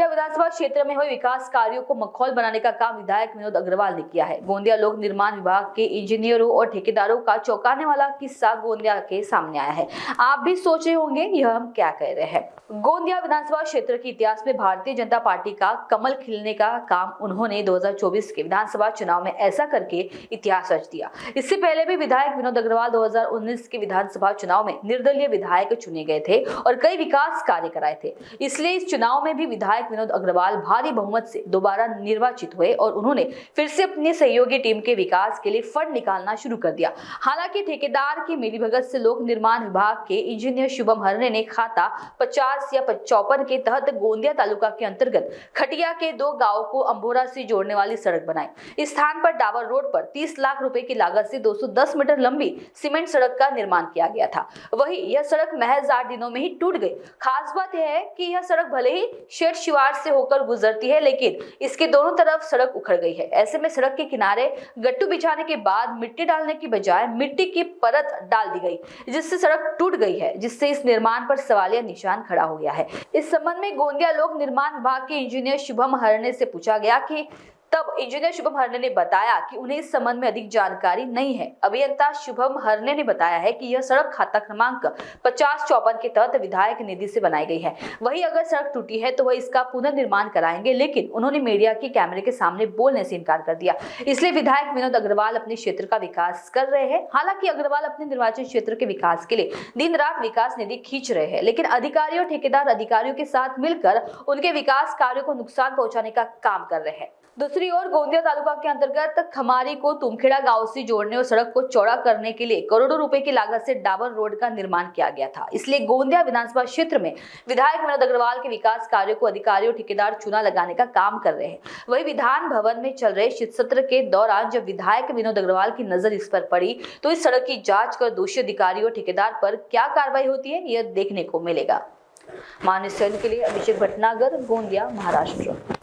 गोंदिया विधानसभा क्षेत्र में हुए विकास कार्यों को मखौल बनाने का काम विधायक विनोद अग्रवाल ने किया है। गोंदिया लोक निर्माण विभाग के इंजीनियरों और ठेकेदारों का चौंकाने वाला किस्सा गोंदिया के सामने आया है। आप भी सोच रहे होंगे यह हम क्या कह रहे हैं। गोंदिया विधानसभा क्षेत्र के इतिहास में भारतीय जनता पार्टी का कमल खिलने का काम उन्होंने 2024 के विधानसभा चुनाव में ऐसा करके इतिहास रच दिया। इससे पहले भी विधायक विनोद अग्रवाल 2019 के विधानसभा चुनाव में निर्दलीय विधायक चुने गए थे और कई विकास कार्य कराए थे। इसलिए इस चुनाव में भी विधायक विनोद अग्रवाल भारी बहुमत से दोबारा निर्वाचित हुए और उन्होंने फिर से अपनी सहयोगी टीम के विकास के लिए फंड निकालना शुरू कर दिया। हालांकि ठेकेदार की मिलीभगत से लोक निर्माण विभाग के इंजीनियर शुभम हरने ने खाता 50 या 55 के तहत गोंदिया तालुका के अंतर्गत खटिया के 2 गांवों को अंबोरा से जोड़ने वाली सड़क बनाई। इस स्थान पर डाबर रोड पर 30 लाख रुपए की लागत से 210 मीटर लंबी सीमेंट सड़क का निर्माण किया गया था। वहीं यह सड़क महज 8 दिनों में ही टूट गई। खास बात यह है कि यह सड़क भले ही शेड शिवार से होकर गुजरती है, लेकिन इसके दोनों तरफ सड़क उखड़ गई है। ऐसे में सड़क के किनारे गट्टू बिछाने के बाद मिट्टी डालने की बजाय मिट्टी की परत डाल दी गई, जिससे सड़क टूट गई है, जिससे इस निर्माण पर सवालिया निशान खड़ा हो गया है। इस संबंध में गोंदिया लोक निर्माण विभाग के इंजीनियर शुभम हरने से पूछा गया कि तब इंजीनियर शुभम हरने ने बताया कि उन्हें इस संबंध में अधिक जानकारी नहीं है। अभियंता शुभम हरने ने बताया है कि यह सड़क खाता क्रमांक 5054 के तहत विधायक निधि से बनाई गई है। वहीं अगर सड़क टूटी है तो वह इसका पुनर्निर्माण कराएंगे, लेकिन उन्होंने मीडिया के कैमरे के सामने बोलने से इनकार कर दिया। इसलिए विधायक विनोद अग्रवाल अपने क्षेत्र का विकास कर रहे हैं। हालांकि अग्रवाल अपने निर्वाचन क्षेत्र के विकास के लिए दिन रात विकास निधि खींच रहे हैं, लेकिन अधिकारी और ठेकेदार अधिकारियों के साथ मिलकर उनके विकास कार्यों को नुकसान पहुंचाने का काम कर रहे हैं। दूसरी ओर गोंदिया तालुका के अंतर्गत खमारी को तुमखेड़ा गांव से जोड़ने और सड़क को चौड़ा करने के लिए करोड़ों रुपए की लागत से डाबर रोड का निर्माण किया गया था। इसलिए गोंदिया विधानसभा क्षेत्र में विधायक विनोद अग्रवाल के विकास कार्यों को अधिकारी और ठेकेदार चूना लगाने का काम कर रहे हैं। वही विधान भवन में चल रहे शीत सत्र के दौरान जब विधायक विनोद अग्रवाल की नजर इस पर पड़ी तो इस सड़क की जाँच कर दोषी अधिकारी और ठेकेदार पर क्या कार्रवाई होती है, यह देखने को मिलेगा। मानस के लिए अभिषेक भटनागर, गोंदिया, महाराष्ट्र।